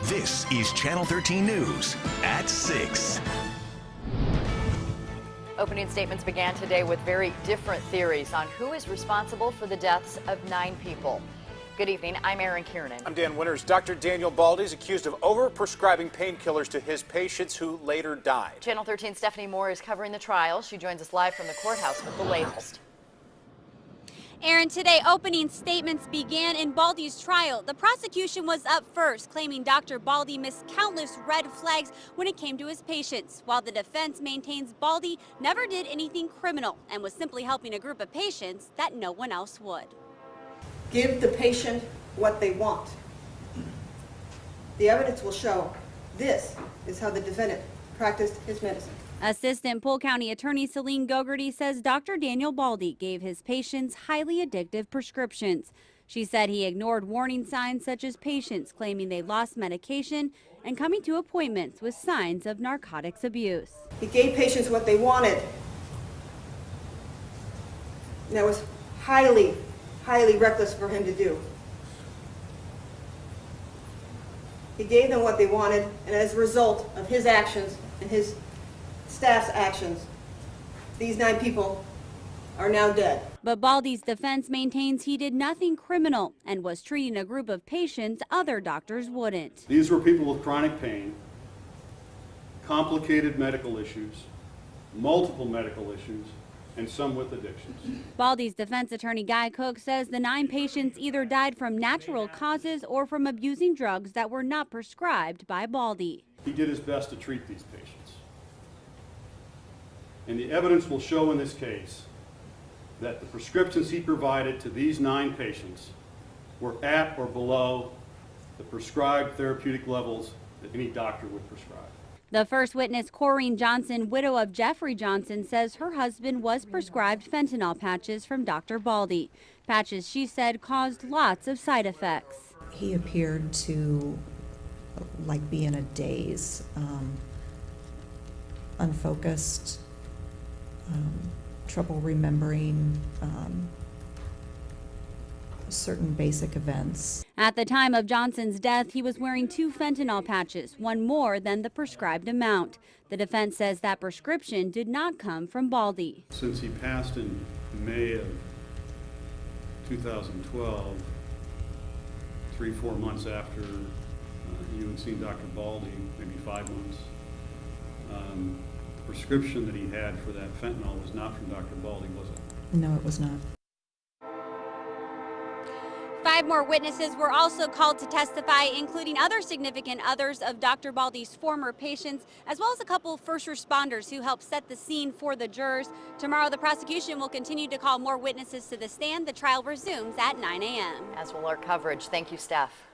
This is Channel 13 News at 6. Opening statements began today with very different theories on who is responsible for the deaths of 9 people. Good evening, I'm Erin Kiernan. I'm Dan Winters. Dr. Daniel Baldi is accused of over-prescribing painkillers to his patients who later died. Channel 13's Stephanie Moore is covering the trial. She joins us live from the courthouse with the latest. Erin, today opening statements began in Baldi's trial. The prosecution was up first, claiming Dr. Baldi missed countless red flags when it came to his patients, while the defense maintains Baldi never did anything criminal and was simply helping a group of patients that no one else would. Give the patient what they want. The evidence will show this is how the defendant practiced his medicine. Assistant Polk County Attorney Celine Gogarty says Dr. Daniel Baldi gave his patients highly addictive prescriptions. She said he ignored warning signs such as patients claiming they lost medication and coming to appointments with signs of narcotics abuse. He gave patients what they wanted. And that was highly reckless for him to do. He gave them what they wanted, and as a result of his actions and his staff's actions, these 9 people are now dead. But Baldi's defense maintains he did nothing criminal and was treating a group of patients other doctors wouldn't. These were people with chronic pain, complicated medical issues, multiple medical issues, and some with addictions. Baldi's defense attorney Guy Cook says the 9 patients either died from natural causes or from abusing drugs that were not prescribed by Baldi. He did his best to treat these patients. And the evidence will show in this case that the prescriptions he provided to these 9 patients were at or below the prescribed therapeutic levels that any doctor would prescribe. The first witness, Corrine Johnson, widow of Jeffrey Johnson, says her husband was prescribed fentanyl patches from Dr. Baldi. Patches, she said, caused lots of side effects. He appeared to be in a daze, unfocused, trouble remembering certain basic events. At the time of Johnson's death, he was wearing 2 fentanyl patches, one more than the prescribed amount. The defense says that prescription did not come from Baldi. Since he passed in May of 2012, 3-4 months after you had seen Dr. Baldi, maybe 5 months, the prescription that he had for that fentanyl was not from Dr. Baldi, was it? No, it was not. 5 more witnesses were also called to testify, including other significant others of Dr. Baldi's former patients, as well as a couple first responders who helped set the scene for the jurors. Tomorrow, the prosecution will continue to call more witnesses to the stand. The trial resumes at 9 a.m. As will our coverage. Thank you, Steph.